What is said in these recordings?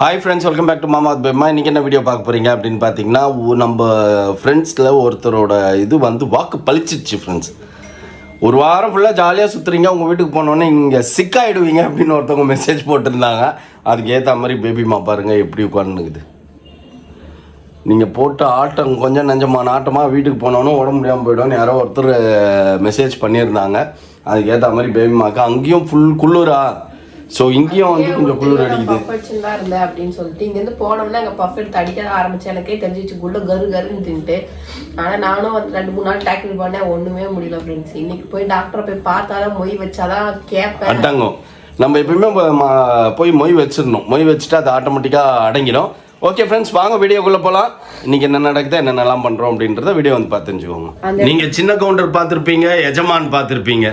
Hi friends, welcome back to Mama Pemma. இன்றைக்கி என்ன video பார்க்க போகிறீங்க அப்படின்னு பார்த்தீங்கன்னா, நம்ம ஃப்ரெண்ட்ஸில் ஒருத்தரோட இது வந்து வாக்கு பழிச்சிடுச்சு ஃப்ரெண்ட்ஸ். ஒரு வாரம் ஃபுல்லாக ஜாலியாக சுற்றுறீங்க, உங்கள் வீட்டுக்கு போனோன்னே இங்கே சிக்காயிடுவீங்க அப்படின்னு ஒருத்தவங்க மெசேஜ் போட்டிருந்தாங்க. அதுக்கு ஏற்ற மாதிரி பேபிமா பாருங்கள் எப்படி உட்காந்துக்குது. நீங்கள் போட்ட ஆட்டம் கொஞ்சம் நஞ்சமான ஆட்டமாக வீட்டுக்கு போனோன்னு உடம்பு முடியாமல் போய்டும் யாரோ ஒருத்தர் மெசேஜ் பண்ணியிருந்தாங்க. அதுக்கு ஏற்ற மாதிரி பேபிமாக்கு அங்கேயும் ஃபுல் குளிரா, ஸோ இங்கேயும் வந்து கொஞ்சம் குளிர் அடிக்குது. பஃபெட்ஸுன்னு தான் இருந்தேன் அப்படின்னு சொல்லிட்டு இங்கேருந்து போனோம்னா எங்கள் பஃபெட் அடிக்க ஆரம்பிச்சு எனக்கே தெரிஞ்சிச்சு குள்ள கருன்னு தின்ட்டு. ஆனால் நானும் வந்து 2-3 நாள் டேக்கிள் பண்ணேன், ஒன்றுமே முடியல ஃப்ரெண்ட்ஸ். இன்னைக்கு போய் டாக்டரை போய் பார்த்தாதான் மொய் வச்சாதான் கேட்பேன். அடங்கும். நம்ம எப்பயுமே போய் மொய் வச்சிடணும். மொய் வச்சுட்டு அது ஆட்டோமேட்டிக்காக அடங்கிடும். ஓகே ஃப்ரெண்ட்ஸ், வாங்க வீடியோக்குள்ளே போகலாம். இன்றைக்கி என்ன நடக்குது, என்னென்னலாம் பண்ணுறோம் அப்படின்றத வீடியோ வந்து பார்த்து தெரிஞ்சுக்கோங்க. நீங்கள் சின்ன கவுண்டர் பார்த்துருப்பீங்க, எஜமான் பார்த்துருப்பீங்க.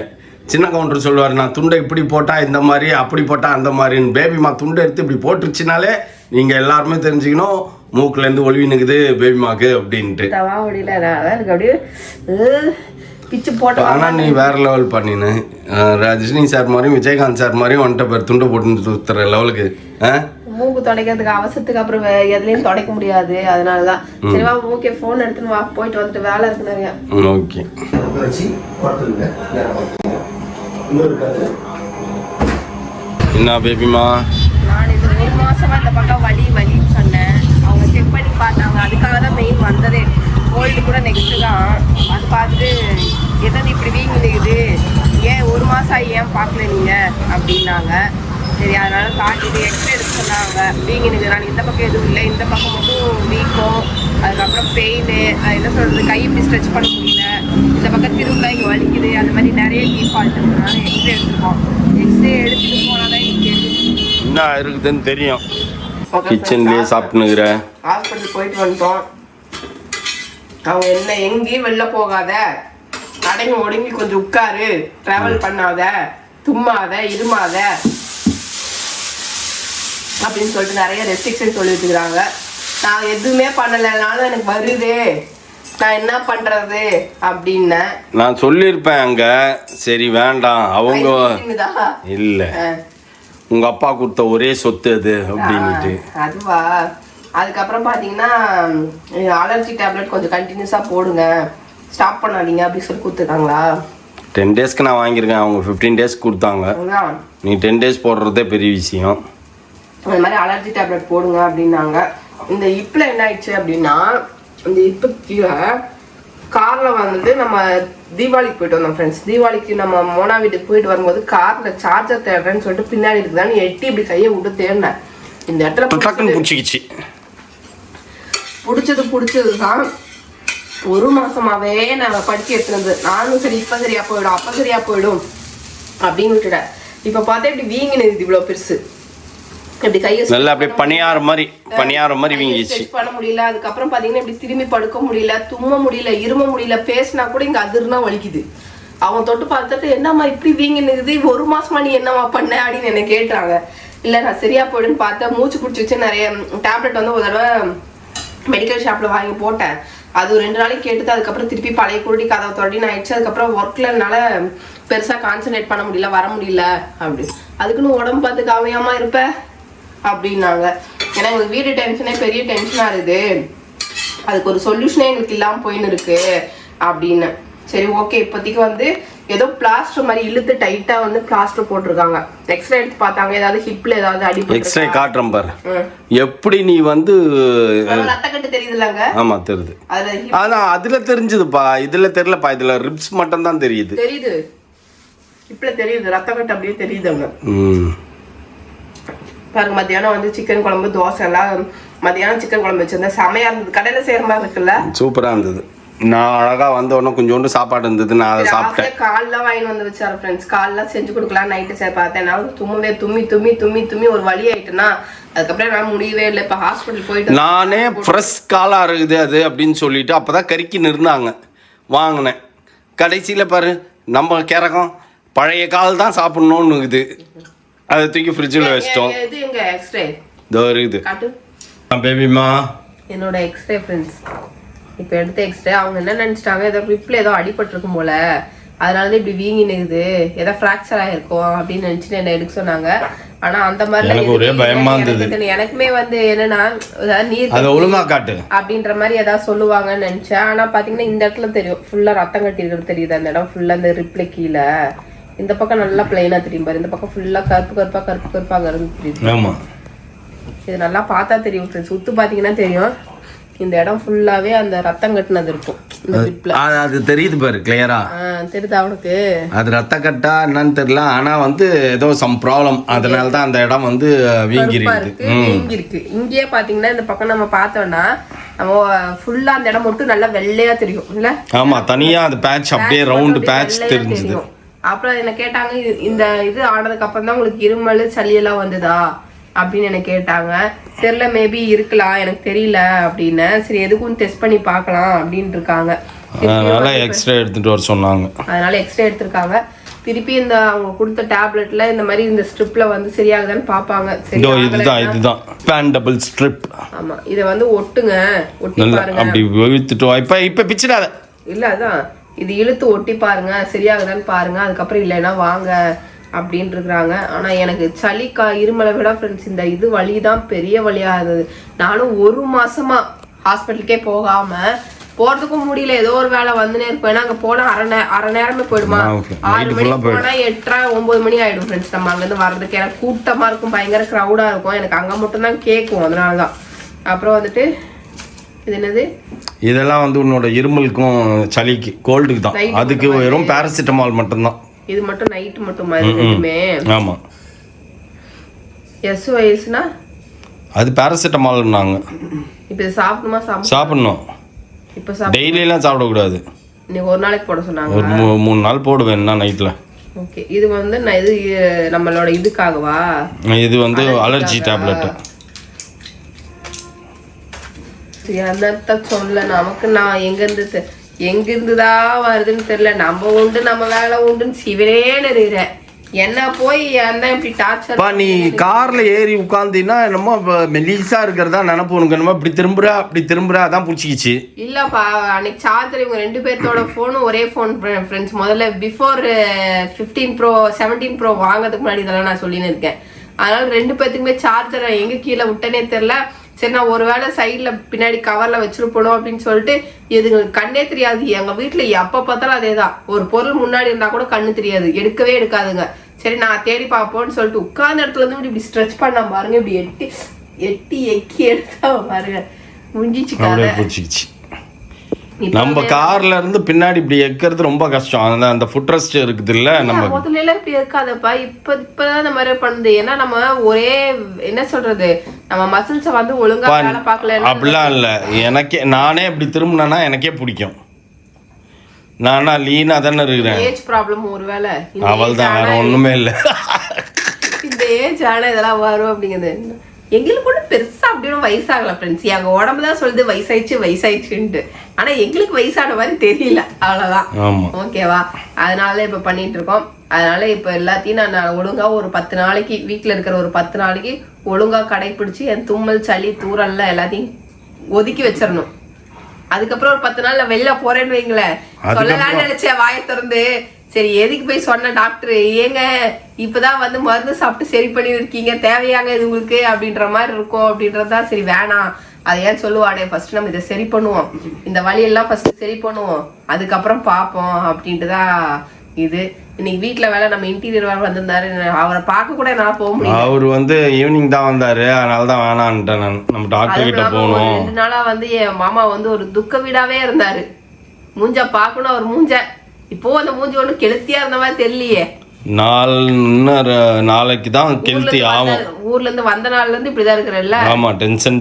சின்ன கவுண்டர் சொல்லுவார், நான் துண்டை இப்படி போட்டால் இந்த மாதிரி, அப்படி போட்டால் அந்த மாதிரின்னு. பேபிமா துண்டை எடுத்து இப்படி போட்டுருச்சுனாலே நீங்கள் எல்லாருமே தெரிஞ்சுக்கணும் மூக்குலேருந்து ஒளிவி நிற்குது பேபிமாக்கு அப்படின்ட்டு. ஆனால் நீ வேற லெவல் பண்ணினு. ரஜினி சார் மாதிரியும் விஜயகாந்த் சார் மாதிரியும் வந்துட்ட பேர் துண்டை போட்டு சுற்றுற லெவலுக்கு. மூக்கு துடைக்கிறதுக்கு அவசரத்துக்கு அப்புறம் எதுலையும் துடைக்க முடியாது, அதனாலதான் சரி வா மூக்கே போன் எடுத்துன்னு வா, போயிட்டு வந்துட்டு வேலை இருக்கு நிறைய. ஓகே என்ன பேபிமா, நான் இது 1 மாசமா இந்த பக்கம் வலின்னு சொன்னேன். அவங்க செக் பண்ணி பார்த்தாங்க, அதுக்காக தான் மெயின் வந்ததே. கோல்டு கூட நெக்ஸ்ட் தான். அது பார்த்துட்டு எதாவது இப்படி வீங்கிடுது, ஏன் 1 மாசம் ஆகி ஏன் பார்க்கல நீங்க அப்படின்னாங்க. சரி அதனால காட்டிட்டு எக்ஸ்ரே எடுத்து சொன்னாங்க. வீங்கினுக்கு நான் இந்த பக்கம் எதுவும் இல்லை, இந்த பக்கம் மட்டும் வீக்கம், அதுக்கப்புறம் பெயின், என்ன சொல்றது, கை இப்படி ஸ்ட்ரெச் பண்ண முடியல, இந்த பக்கம் திரும்ப இங்கே வலிக்குது, அந்த மாதிரி நிறைய டீஃபால்ட் இருக்கிறதுனால எக்ஸ்ரே எடுத்துருக்கோம். எக்ஸ்ரே எடுத்துட்டு போனாதான் எனக்கு என்ன இருக்குதுன்னு தெரியும். கிச்சன்லேயே சாப்பிட்டுனுக்குற. ஹாஸ்பிட்டல் போயிட்டு வந்துட்டோம். அவங்க என்ன எங்கேயும் வெளில போகாத, அடங்கி ஒடுங்கி கொஞ்சம் உட்காரு, ட்ராவல் பண்ணாத, தும்மாத, இருமாத அப்படின்னு சொல்லிட்டு நிறைய ரெஸ்ட்ரிக்ஷன் சொல்லி வச்சுக்கிறாங்க. நான் எதுவுமே பண்ணலைனாலும் எனக்கு வருது, நான் என்ன பண்றது அப்படின்னு நான் சொல்லியிருப்பேன் அங்க. சரி வேண்டாம், அவங்க இல்ல உங்க அப்பா கொடுத்த ஒரே சொத்து அது அப்படின்ட்டு. அதுவா, அதுக்கப்புறம் பாத்தீங்கன்னா அலர்ஜி டேப்லெட் கொஞ்சம் கண்டினியூஸா போடுங்க, ஸ்டாப் பண்ணாதீங்க அப்படி சொல்லி கொடுத்துருக்காங்களா. 10 டேஸ்க்கு நான் வாங்கியிருக்கேன், அவங்க 15 டேஸ்க்கு கொடுத்தாங்க. நீ 10 டேஸ் போடுறதே பெரிய விஷயம். அந்த மாதிரி அலர்ஜி டேப்லெட் போடுங்க அப்படின்னாங்க. இந்த இப்பில் என்ன ஆயிடுச்சு அப்படின்னா, இந்த இப்பு கீழே காரில் வந்துட்டு நம்ம தீபாவளிக்கு போயிட்டு வந்தோம் ஃப்ரெண்ட்ஸ். தீபாவளிக்கு நம்ம மோனா வீட்டுக்கு போயிட்டு வரும்போது காரில் சார்ஜர் தேடுறேன்னு சொல்லிட்டு பின்னாடி இருக்குதான்னு எட்டி இப்படி கையை விட்டு தேடினேன். இந்த இடத்துல பிடிச்சிக்கிச்சு. பிடிச்சது தான் 1 மாசமாவே நான் படிக்க எடுத்துனது. நானும் சரி இப்போ சரியா போயிடும், அப்போ சரியா போயிடும் அப்படின்னு விட்டுட்டேன். இப்போ பார்த்தா இப்படி வீங்கினது இவ்வளோ பெருசு, இப்படி கையை நல்லா அப்படியே பணியார மாதிரி வீங்கிச்சு. பண்ண முடியல. அதுக்கப்புறம் பாத்தீங்கன்னா இப்படி திரும்பி படுக்க முடியல, தும்ம முடியல, இரும முடியல, பேசினா கூட இங்க அதிர்னா வலிக்குது. அவங்க தொட்டு பார்த்துட்டு என்னம்மா இப்படி வீங்கினுக்குது, 1 மாசமா நீ என்னம்மா பண்ண அப்படின்னு என்ன கேட்டாங்க. இல்ல நான் சரியா போயிடுன்னு பார்த்தேன். மூச்சு பிடிச்சி வச்சு நிறைய டேப்லெட் வந்து ஒரு தடவை மெடிக்கல் ஷாப்ல வாங்கி போட்டேன். அது 2 நாளைக்கு கேட்டுது. அதுக்கப்புறம் திருப்பி பழைய குருடி கதவை தொடடின்னு ஆயிடுச்சு. அதுக்கப்புறம் ஒர்க்லனால பெருசா கான்சன்ட்ரேட் பண்ண முடியல, வர முடியல அப்படி. அதுக்குன்னு உடம்பு பார்த்து காமையாம இருப்ப அப்படின்னாங்க. ஏன்னா எங்களுக்கு வீடு டென்ஷனே பெரிய டென்ஷனா இருக்குது, அதுக்கு ஒரு சொல்யூஷனே எங்களுக்கு இல்லாமல் போயின்னு இருக்கு அப்படின்னு. சரி ஓகே, இப்போதைக்கு வந்து ஏதோ பிளாஸ்டர் மாதிரி இழுத்து டைட்டா வந்து பிளாஸ்டர் போட்டிருக்காங்க. எக்ஸ்ரே எடுத்து பார்த்தாங்க, ஏதாவது ஹிப்ல ஏதாவது அடிப்பட்டு. எக்ஸ்ரே காட்டுறேன் பாரு எப்படி நீ வந்து ரத்தக்கட்டு தெரியுதுலங்க. ஆமா தெரியுது. ஆனா அதுல தெரிஞ்சதுப்பா, இதுல தெரியலப்பா. இதுல ரிப்ஸ் மட்டும் தான் தெரியுது. ஹிப்ல தெரியுது, ரத்தக்கட்டு அப்படியே தெரியுதுங்க. பாருங்க, மத்தியானம் வந்து சிக்கன் குழம்பு, தோசை எல்லாம். மத்தியானம் சிக்கன் குழம்பு வச்சிருந்தேன், செமையா இருந்தது. கடையில செய்யற மாதிரி இருக்குல்ல, சூப்பரா இருந்தது. நான் அழகா வந்த உடனே கொஞ்சோண்டு சாப்பாடு இருந்தது, நான் அதை சாப்பிட்டேன். காலைல வாங்கிட்டு வந்து வச்சாரு ஃப்ரெண்ட்ஸ். காலைல செஞ்சு கொடுக்கலாம், நைட்டு பார்த்தேன். நான் தும்மி ஒரு வழி ஆயிட்டுனா அதுக்கப்புறம் நான் முடியவே இல்லை. இப்போ ஹாஸ்பிட்டல் போயிட்டு நானே ஃப்ரெஷ் காலா இருக்குது அது அப்படின்னு சொல்லிட்டு அப்பதான் கறிக்கின்னு இருந்தாங்க, வாங்கினேன். கடைசியில பாரு நம்ம கிறகம் பழைய கால் தான் சாப்பிடணும்னு இருக்குது. அதை தூக்கி ஃப்ரிட்ஜில் வச்சிட்டோம். இது எங்க எக்ஸ்ரே இதோ இருக்குது பேபிமா, என்னோட எக்ஸ்ரே ஃப்ரெண்ட்ஸ். இப்போ எடுத்த எக்ஸ்ரே அவங்க என்ன நினச்சிட்டாங்க, ஏதோ ரிப்பில் ஏதோ அடிபட்டிருக்கும் போல, அதனால தான் இப்படி வீங்கி நிற்குது, ஏதோ ஃப்ராக்சர் ஆகிருக்கும் அப்படின்னு நினச்சிட்டு என்னை எடுக்க சொன்னாங்க. ஆனா அந்த மாதிரி எனக்கு ஒரே பயமா இருந்தது. எனக்குமே வந்து என்னன்னா நீர் அதை ஒழுங்கா காட்டு அப்படின்ற மாதிரி ஏதாவது சொல்லுவாங்கன்னு நினைச்சேன். ஆனா பாத்தீங்கன்னா இந்த இடத்துல தெரியும் ஃபுல்லா ரத்தம் கட்டி இருக்கிறது தெரியுது. அந்த இடம் ஃபுல்லா அந்த ரிப்ளை கீழே இந்த பக்கம் நல்லா பிளைனா தெரியும் பாரு. இந்த பக்கம் ஃபுல்லா கருப்பு கருப்பா இருந்து தெரியுது. ஆமா இது நல்லா பார்த்தா தெரியும் ஃப்ரெண்ட்ஸ். சுத்து பாத்தீங்கன்னா தெரியும் இந்த இடம் ஃபுல்லாவே அந்த ரத்தம் கட்டினது இருக்கும். இந்த ரிப்ல அது தெரியுது பாரு கிளியரா தெரியுதா அவனுக்கு? அது ரத்த கட்டா என்னன்னு தெரியல. ஆனா வந்து ஏதோ சம் ப்ராப்ளம், அதனாலதான் அந்த இடம் வந்து வீங்கி இருக்கு. இங்கேயே பாத்தீங்கன்னா இந்த பக்கம் நம்ம பார்த்தோம்னா நம்ம ஃபுல்லா அந்த இடம் மட்டும் நல்லா வெள்ளையா தெரியும் இல்ல? ஆமா, தனியா அந்த பேட்ச் அப்படியே ரவுண்ட் பேட்ச் தெரிஞ்சது. அப்புறம் என்ன கேட்டாங்க, இந்த இது ஆனதுக்கு அப்புறம் தான் உங்களுக்கு இருமல் சளி எல்லாம் வந்ததா அப்படின்னு என்ன கேட்டாங்க. தெரியல, மேபி இருக்கலாம், எனக்கு தெரியல அப்படின்னு. சரி எதுக்கும் டெஸ்ட் பண்ணி பார்க்கலாம் அப்படின்னு இருக்காங்க. அதனால எக்ஸ்ரே எடுத்துட்டு வர சொன்னாங்க. அதனால எக்ஸ்ரே எடுத்திருக்காங்க. திருப்பி இந்த அவங்க கொடுத்த டேப்லெட்ல இந்த மாதிரி இந்த ஸ்ட்ரிப்ல வந்து சரியாகுதான்னு பாப்பாங்க. இதுதான் பேண்டபிள் ஸ்ட்ரிப். ஆமா, இத வந்து ஒட்டுங்க, ஒட்டி பாருங்க. அப்படி இழுத்துட்டு இப்ப பிச்சிடாத. இல்ல அதான் இது இழுத்து ஒட்டி பாருங்க, சரியாகுதான்னு பாருங்க. அதுக்கப்புறம் இல்லைன்னா வாங்க அப்படின்னு இருக்கிறாங்க. ஆனா எனக்கு சளி இருமலை விட ஃப்ரெண்ட்ஸ் இந்த இது வலிதான் பெரிய வலியா இருந்தது. நானும் 1 மாசமா ஹாஸ்பிட்டலுக்கே போகாம போறதுக்கும் முடியல. ஏதோ ஒரு வேலை வந்துனே இருப்பேன். ஏன்னா அங்க போனா அரை நேரமே போயிடுமா. 6 மணிக்கு போனா 8:30 9 மணி ஆயிடும் ஃப்ரெண்ட்ஸ் நம்ம அங்க இருந்து வர்றதுக்கு. எனக்கு கூட்டமா இருக்கும், பயங்கர க்ரௌடா இருக்கும். எனக்கு அங்க மட்டும் தான் கேட்கும், அதனாலதான். அப்புறம் வந்துட்டு இது என்னது, இதெல்லாம் வந்து உன்னோட இருமலுக்கும் சளிக்கு கோல்டுக்கு தான். அதுக்கு வெறும் பாராசிட்டமால் மட்டும்தான். இது மட்டும் நைட் மட்டும் மருந்துமே. ஆமா, SOSனா அது பாராசிட்டமால்னாங்க. இப்போ சாப்பிடணுமா? சாப்பிடணும். இப்போ டெய்லி எல்லாம் சாப்பிட கூடாது. நீ ஒரு நாளைக்கு போட சொன்னாங்க. ஒரு 3 நாள் போடுவேன் நைட்ல. ஓகே, இது வந்து இது நம்மளோட இதுக்காகவா? இது வந்து அலர்ஜி டேப்லெட். என்னத்த சொல்ல, நமக்கு நான் எங்கிருந்துதான் வருதுன்னு தெரியல. நம்ம உண்டு நம்ம வேலை உண்டுன்னு சிவனே நிறைய என்ன போய் அந்த இப்படி டார்ச்சர். நீ கார்ல ஏறி உட்கார்ந்தீங்கன்னா என்னமோ மெலிசா இருக்கிறதா நினைப்பு. உனக்கு என்னமோ இப்படி திரும்புறா அதான் பிடிச்சிக்கிச்சு. இல்லப்பா, அன்னைக்கு சார்ஜர் இவங்க 2 பேர்த்தோட போனும் ஒரே போன் ஃப்ரெண்ட்ஸ். முதல்ல பிஃபோர் 15 Pro 17 Pro வாங்கிறதுக்கு முன்னாடி இதெல்லாம் நான் சொல்லின்னு இருக்கேன். அதனால 2 பேர்த்துக்குமே சார்ஜரை எங்க கீழே விட்டனே தெரியல. சரி, நான் ஒரு வேளை சைடில் பின்னாடி கவரில் வச்சுருப்போம் அப்படின்னு சொல்லிட்டு இதுங்களுக்கு கண்ணே தெரியாது. எங்கள் வீட்டில் எப்போ பார்த்தாலும் அதே தான். ஒரு பொருள் முன்னாடி இருந்தால் கூட கண்ணு தெரியாது, எடுக்கவே எடுக்காதுங்க. சரி நான் தேடி பார்ப்போம்னு சொல்லிட்டு உட்கார்ந்த இடத்துல இருந்து இப்படி ஸ்ட்ரெச் பண்ண பாருங்க, இப்படி எக்கி எடுத்தா பாருங்க, முடிஞ்சிச்சு கதை. நம்ம கார்ல இருந்து பின்னாடி இப்படி எக்கிறது ரொம்ப கஷ்டம். அந்த ஃபுட் ரெஸ்ட் இருக்குது இல்ல, நம்ம முதல்ல எல்லாம் இப்படி இருக்காதப்பா. இப்பதான் இந்த மாதிரி பண்ணுது. ஏன்னா நம்ம ஒரே என்ன சொல்றது, நம்ம மசில்ஸை வந்து ஒழுங்கா வேலை பார்க்கல. அப்படிலாம் இல்ல, நானே இப்படி திரும்பினா எனக்கே பிடிக்கும். நானா லீனா தானே இருக்கிறேன். ஏஜ் ப்ராப்ளம் ஒருவேளை. அவள் தான், வேற ஒண்ணுமே இல்ல. இந்த ஏஜ் ஆனா இதெல்லாம் வரும் அப்படிங்கிறது. எங்களுக்கு கூட பெருசா அப்படின்னு வயசாகல ஃப்ரெண்ட்ஸ். எங்க உடம்பு தான் சொல்லுது வயசாயிடுச்சுன்ட்டு. ஆனா எங்களுக்கு வயசான மாதிரி தெரியல, அவ்வளவுதான். ஓகேவா? அதனால இப்ப பண்ணிட்டு இருக்கோம். அதனால இப்ப எல்லாத்தையும் நான் ஒழுங்கா ஒரு 10 நாளைக்கு வீட்டுல இருக்கிற ஒரு 10 நாளைக்கு ஒழுங்கா கடைபிடிச்சு என் தும்மல் சளி தூரல்ல எல்லாத்தையும் ஒதுக்கி வச்சிடணும். அதுக்கப்புறம் ஒரு 10 நாள் நான் வெளில போறேன்னு வைங்களேன், சொல்லலாம்னு நினைச்சேன் வாயை திறந்து. சரி எதுக்கு போய் சொன்ன டாக்டர், ஏங்க இப்பதான் வந்து மருந்து சாப்பிட்டு சரி பண்ணி இருக்கீங்க, தேவையாங்க இது உங்களுக்கு அப்படின்ற மாதிரி இருக்கும் அப்படின்றதா. சரி வேணாம், அதை ஏன் சொல்லுவானே, ஃபர்ஸ்ட் நம்ம இதை சரி பண்ணுவோம், இந்த வழியெல்லாம் ஃபர்ஸ்ட் சரி பண்ணுவோம், அதுக்கப்புறம் பார்ப்போம் அப்படின்ட்டு தான் இது. இன்னைக்கு வீட்டுல வேலை நம்ம இன்டீரியர் வேலை வந்திருந்தாரு, அவரை பார்க்க கூட என்னால போக முடியும். அவர் வந்து ஈவினிங் தான் வந்தாரு, அதனாலதான் வேணான்ட்டேன் நான். நம்ம டாக்டர் கிட்ட போகணும். 2 நாளா வந்து என் மாமா வந்து ஒரு துக்க வீடாவே இருந்தாரு. மூஞ்ச பார்க்கணும் அவர் மூஞ்ச. இப்போ அந்த மூஞ்சி ஒண்ணு கெளுத்தியா இருந்த மாதிரி தெரியலையே. நாளைக்கு தான் கெளுத்தி ஆகும். ஊர்ல இருந்து வந்த நாள்ல இருந்து இப்படிதான் இருக்கிறல்ல. ஆமா, டென்ஷன்.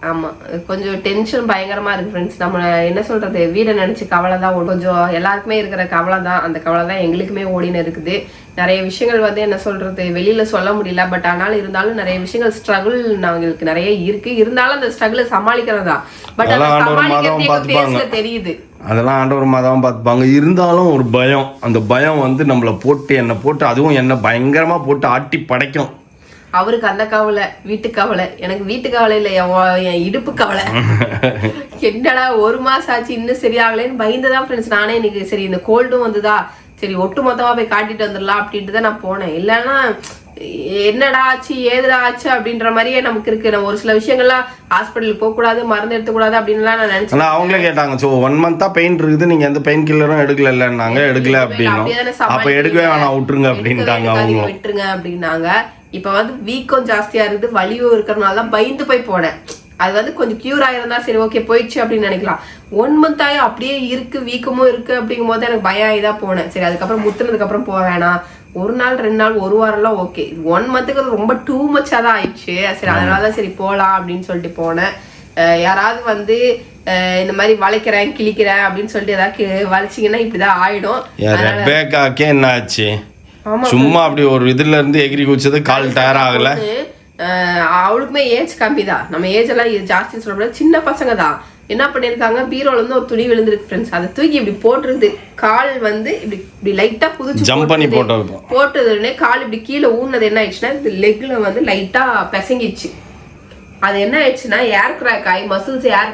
ஆமா, கொஞ்சம் டென்ஷன் பயங்கரமா இருக்கு ஃப்ரெண்ட்ஸ். நம்ம என்ன சொல்றது, வீடை நினைச்சு கவலை தான். கொஞ்சம் எல்லாருக்குமே இருக்கிற கவலை தான். அந்த கவலை தான் எங்களுக்குமே ஓடின்னு இருக்குது. நிறைய விஷயங்கள் வந்து என்ன சொல்றது வெளியில சொல்ல முடியல. பட் ஆனாலும் இருந்தாலும் நிறைய விஷயங்கள் ஸ்ட்ரகிள் நாங்களுக்கு நிறைய இருக்கு. இருந்தாலும் அந்த ஸ்ட்ரகிளை சமாளிக்கிறதா. பட் அதை சமாளிக்கிறது பேசல தெரியுது. அதெல்லாம் ஆண்டவர் மாதம் பார்த்துப்பாங்க. இருந்தாலும் ஒரு பயம், அந்த பயம் வந்து நம்மளை போட்டு என்னை போட்டு அதுவும் என்ன பயங்கரமா போட்டு ஆட்டி படைக்கும். அவருக்கு அந்த கவலை, வீட்டு கவலை. எனக்கு வீட்டு கவலை இல்லை, என் இடுப்பு கவலை. என்னடா 1 மாசம் ஆச்சு இன்னும் சரியாகலன்னு பயந்துதான் ஃப்ரெண்ட்ஸ். நானே இன்னைக்கு சரி இந்த கோல்டும் வந்துதா, சரி ஒட்டு மொத்தமா போய் காட்டிட்டு வந்துடலாம் அப்படின்ட்டு தான் நான் போனேன். இல்லைன்னா என்னடா ஆச்சு ஏதுடா ஆச்சு அப்படின்ற மாதிரியே நமக்கு இருக்கு. நம்ம ஒரு சில விஷயங்கள்லாம் ஹாஸ்பிட்டலுக்கு போகக்கூடாது, மருந்து எடுத்துக்கூடாது அப்படின்லாம் நான் நினைச்சேன். ஆனால் அவங்களே கேட்டாங்க, ஸோ 1 month பெயின் இருக்குது, நீங்கள் எந்த பெயின் கில்லரும் எடுக்கலன்னாங்க. எடுக்கல அப்படின்னா அப்போ எடுக்கவே வேணாம் விட்டுருங்க அப்படின்ட்டாங்க. அவங்க விட்டுருங்க அப்படின்னாங்க. இப்போ வந்து வீக்கம் ஜாஸ்தியா இருக்குது, வலியும் இருக்கிறதுனால தான் பயந்து போய் போனேன். அது வந்து கொஞ்சம் கியூர் ஆயிருந்தா சரி ஓகே போயிடுச்சு அப்படின்னு நினைக்கலாம். 1 month ஆகி அப்படியே இருக்கு, வீக்கமும் இருக்கு அப்படிங்கும் போது எனக்கு பயம் ஆகிதான் போனேன். சரி அதுக்கப்புறம் முத்துனதுக்கு அப்புறம் போக வேணாம், 1 நாள் 2 நாள் 1 வாரம்லாம் ஓகே. 1 monthக்கு ரொம்ப டூ மச்சா தான் ஆயிடுச்சு. சரி அதனாலதான் சரி போகலாம் அப்படின்னு சொல்லிட்டு போனேன். யாராவது வந்து இந்த மாதிரி வளைக்கிறேன் கிழிக்கிறேன் அப்படின்னு சொல்லிட்டு ஏதாவது வளைச்சிங்கன்னா இப்படிதான் ஆயிடும். என்ன ஆச்சு? சும்மா அப்படி ஒரு இதுல இருந்து எகிரி குதிச்சது, கால் டயர் ஆகல. அவளுக்குமே ஏஜ் கம்மி தான், நம்ம ஏஜ் எல்லாம் ஜாஸ்தின்னு சொல்ல முடியாது, சின்ன பசங்க தான். என்ன பண்ணிருக்காங்க, பீரோல இருந்து ஒரு துணி விழுந்திருக்கு ஃப்ரெண்ட்ஸ், அதை தூக்கி இப்படி போட்டுருது. கால் வந்து இப்படி இப்படி லைட்டா புதுச்சு ஜம்ப் பண்ணி போட்டதுன்னே கால் இப்படி கீழே ஊனது என்ன ஆயிடுச்சுன்னா இந்த லெக்ல வந்து லைட்டா பிசங்கிடுச்சு. அது என்ன ஆயிடுச்சுன்னா ஏர் கிராக் ஆகி மசில்ஸ் ஏர்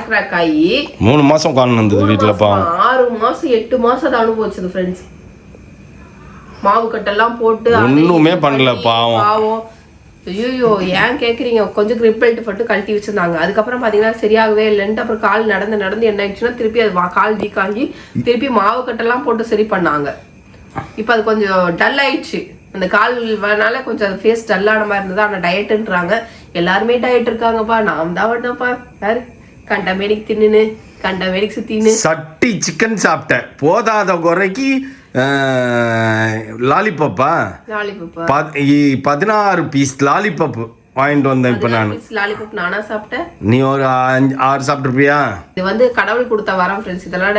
கிராக் ஆகி 3 மாசம் உட்கார்ந்து இருந்தது வீட்டுல. 6 மாசம் 8 மாசம் அதை அனுபவிச்சது ஃப்ரெண்ட்ஸ். மாவு கட்டெல்லாம் போட்டு ஒண்ணுமே பண்ணல பாவம். ஐயோ ஏன் கேக்குறீங்க, கொஞ்சம் கிரிப் பெல்ட் போட்டு கழட்டி வச்சிருந்தாங்க. அதுக்கப்புறம் பாத்தீங்கன்னா சரியாகவே இல்லைன்ட்டு அப்புறம் கால் நடந்து என்ன ஆயிடுச்சுன்னா திருப்பி அது கால் வீக் ஆகி திருப்பி மாவு கட்டெல்லாம் போட்டு சரி பண்ணாங்க. இப்போ அது கொஞ்சம் டல் ஆயிடுச்சு. அந்த கால்னால கொஞ்சம் அது ஃபேஸ் டல்லான மாதிரி இருந்தது. ஆனால் டயட்டுன்றாங்க, எல்லாருமே டயட் இருக்காங்கப்பா, நாம் தான் வேண்டாம்ப்பா. யாரு கண்ட மேனிக்கு தின்னு கண்ட மேனிக்கு சுத்தின்னு சட்டி சிக்கன் சாப்பிட்டேன் போதாத குறைக்கு லாலிபப்பா 16 பீஸ் லாலிபப் வாங்கிட்டு வந்தேன். இப்ப நான் லாலிபப் நானா சாப்பிட்டேன், நீ ஒரு 6 சாப்பிட்டுருப்பியா? இது வந்து கடவுள் கொடுத்த வரம் ஃப்ரெண்ட்ஸ். இதெல்லாம்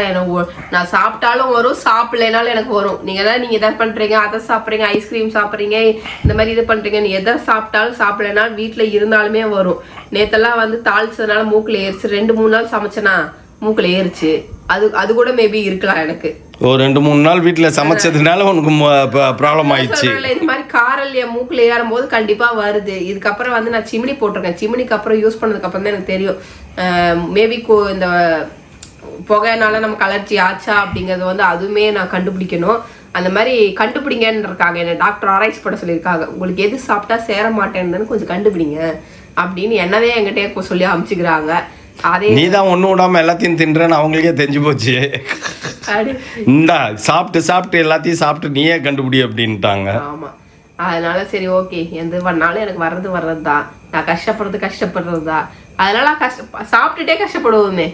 நான் சாப்பிட்டாலும் வரும், சாப்பிடலைனாலும் எனக்கு வரும். நீங்க எதை பண்றீங்க, அதை சாப்பிட்றீங்க, ஐஸ்கிரீம் சாப்பிட்றீங்க, இந்த மாதிரி இது பண்றீங்க, நீ எதை சாப்பிட்டாலும் சாப்பிடலைனாலும் வீட்டுல இருந்தாலுமே வரும். நேத்தெல்லாம் வந்து தாளிச்சதுனால மூக்குல ஏறிச்சு. 2-3 நாள் சமைச்சேனா மூக்குல ஏறிச்சு. அது கூட மேபி இருக்கலாம் எனக்கு. ஒரு 2-3 நாள் வீட்டுல சமைச்சதுனால உனக்கு ப்ராப்ளம் ஆயிடுச்சு. இந்த மாதிரி காரல் என் மூக்குல ஏறும் போது கண்டிப்பா வருது. இதுக்கப்புறம் வந்து நான் சிமினி போட்டிருக்கேன். சிமினிக்கு அப்புறம் யூஸ் பண்ணதுக்கு அப்புறம் தான் எனக்கு தெரியும் மேபி இந்த புகையினால நமக்கு அலர்ஜி ஆச்சா அப்படிங்கறது வந்து அதுவுமே நான் கண்டுபிடிக்கணும். அந்த மாதிரி கண்டுபிடிங்கன்னு இருக்காங்க, என்ன டாக்டர் ஆராய்ச்சி பண்ண சொல்லியிருக்காங்க. உங்களுக்கு எது சாப்பிட்டா சேர மாட்டேன்னு கொஞ்சம் கண்டுபிடிங்க அப்படின்னு என்னவே என்கிட்ட சொல்லி அனுப்பிச்சுக்கிறாங்க. நீதான் ஒண்ணு விடாம எல்லாத்தையும் தின்றேன்னு அவங்களுக்கே தெரிஞ்சு போச்சு. இந்தா சாப்பிட்டு எல்லாத்தையும் சாப்பிட்டு நீயே கண்டுபிடி அப்படின்ட்டாங்க. ஆமா, அதனால சரி ஓகே, எந்த பண்ணாலும் எனக்கு வர்றதுதான், நான் கஷ்டப்படுறதுதான். அதனால சாப்பிட்டுட்டே கஷ்டப்படுவோமே.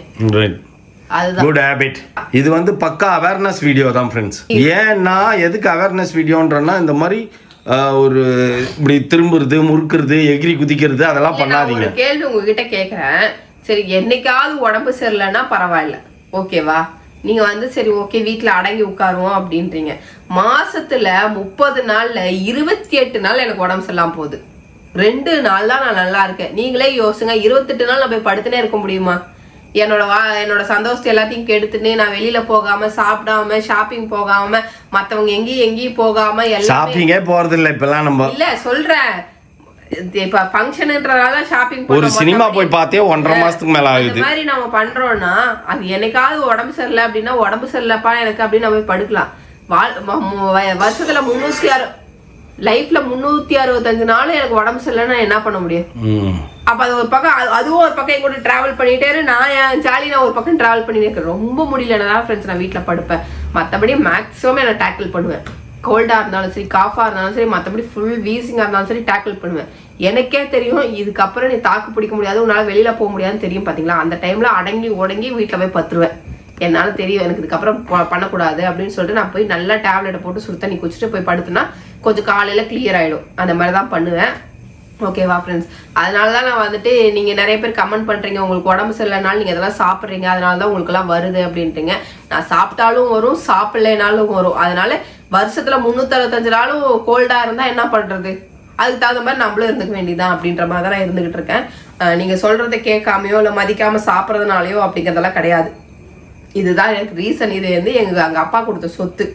Good habit. இது வந்து பக்கா அவேர்னஸ் வீடியோ தான் ஃப்ரெண்ட்ஸ். ஏன்னா எதுக்கு அவேர்னஸ் வீடியோன்றனா இந்த மாதிரி ஒரு இப்படி திரும்புறது, முறுக்குறது, எகிரி குதிக்கிறது அதெல்லாம் பண்ணாதீங்க. கேள்வி உங்ககிட்ட கேட்கறேன், சரி என்னைக்காவது உடம்பு சரியில்லைன்னா பரவாயில்ல ஓகேவா, நீங்க வந்து சரி ஓகே வீட்டுல அடங்கி உட்காருவோம் அப்படின்றீங்க. மாசத்துல 30 நாள்ல 28 நாள் எனக்கு உடம்பு சரியில்லாம போகுது. 2 நாள் தான் நான் நல்லா இருக்கேன். நீங்களே யோசிங்க, 28 நாள் நான் போய் படுத்துனே இருக்க முடியுமா? என்னோட சந்தோஷத்தை எல்லாத்தையும் கெடுத்துட்டு நான் வெளியில போகாம சாப்பிடாம ஷாப்பிங் போகாம மத்தவங்க எங்கேயும் போகாம ஷாப்பிங்கே போறது இல்ல இப்பெல்லாம். நம்ம இல்ல சொல்றேன், இப்ப ஃபங்க்ஷன்ன்றதால ஷாப்பிங் ஒரு சினிமா போய் பார்த்தே 1.5 மாசத்துக்கு மேல ஆகுது. இந்த மாதிரி நம்ம பண்றோம்னா அது என்னைக்காவது உடம்பு சரியில்லை அப்படின்னா உடம்பு சரியில்லப்பா எனக்கு அப்படின்னு நம்ம போய் படுக்கலாம். வருஷத்துல 306 லைஃப்ல 365 நாள் எனக்கு உடம்பு சரியில்லைன்னா என்ன பண்ண முடியும்? அப்ப அது ஒரு பக்கம், அதுவும் ஒரு பக்கம் கூட டிராவல் பண்ணிட்டே நான் என் ஜாலி நான் ஒரு பக்கம் டிராவல் பண்ணிட்டு இருக்கேன். ரொம்ப முடியலன்னா ஃப்ரெண்ட்ஸ் நான் வீட்டுல படுப்பேன். மற்றபடி மேக்ஸிமம் நான் டேக்கிள் பண்ணுவேன். கோல்டா இருந்தாலும் சரி, காஃபா இருந்தாலும் சரி, மற்றபடி ஃபுல் வீசிங்கா இருந்தாலும் சரி டேக்கிள் பண்ணுவேன். எனக்கே தெரியும் இதுக்கப்புறம் நீ தாக்கு பிடிக்க முடியாது, உன்னால வெளியில போக முடியாதுன்னு தெரியும் பாத்தீங்களா. அந்த டைம்ல அடங்கி உடங்கி வீட்டுல போய் பத்துருவேன். என்னால தெரியும் எனக்கு இதுக்கப்புறம் பண்ணக்கூடாது அப்படின்னு சொல்லிட்டு நான் போய் நல்லா டேப்லெட்டை போட்டு சுடு தண்ணி குடிச்சிட்டு போய் படுத்துனா கொஞ்சம் காலையில கிளியர் ஆயிடும். அந்த மாதிரிதான் பண்ணுவேன். ஓகேவா ஃப்ரெண்ட்ஸ், அதனாலதான் நான் வந்துட்டு நீங்க நிறைய பேர் கமெண்ட் பண்றீங்க உங்களுக்கு உடம்பு சரியில்லைனாலும் நீங்க அதெல்லாம் சாப்பிட்றீங்க, அதனாலதான் உங்களுக்கு எல்லாம் வருது அப்படின்ட்டுங்க. நான் சாப்பிட்டாலும் வரும், சாப்பிடலைனாலும் வரும். அதனால வருஷத்துல 365 நாளும் கோல்டா இருந்தா என்ன பண்றது, அதுக்கு தகுந்த மாதிரி நம்மளும் இருந்துக்க வேண்டியதான் அப்படின்ற மாதிரி தான் நான் இருந்துகிட்டு இருக்கேன். நீங்க சொல்றதை கேட்காமையோ இல்லை மதிக்காம சாப்பிட்றதுனாலயோ அப்படிங்கிறதெல்லாம் கிடையாது. இதுதான் எனக்கு ரீசன். இது வந்து எங்க அப்பா கொடுத்த சொத்து,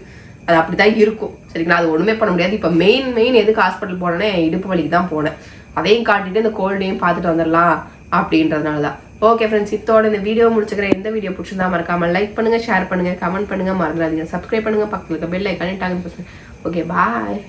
அது அப்படிதான் இருக்கும் சரிங்களா. அது ஒண்ணுமே பண்ண முடியாது. இப்ப மெயின் எதுக்கு ஹாஸ்பிட்டல் போனேன்னா இடுப்பு வலிக்கு தான் போனேன். அதையும் காட்டிட்டு இந்த கோல்டையும் பார்த்துட்டு வந்துடலாம் அப்படின்றதுனாலதான். ஓகே ஃப்ரெண்ட்ஸ், இதோட இந்த வீடியோ முடிச்சுக்கிறேன். எந்த வீடியோ பிடிச்சிருந்தா மறக்காம லைக் பண்ணுங்க, ஷேர் பண்ணுங்க, கமெண்ட் பண்ணுங்க, மறந்துடாதீங்க, சப்ஸ்கிரைப் பண்ணுங்க, பக்கத்துல இருக்க பெல் ஐக்கானே டாக் பண்ணுங்க. Okay bye.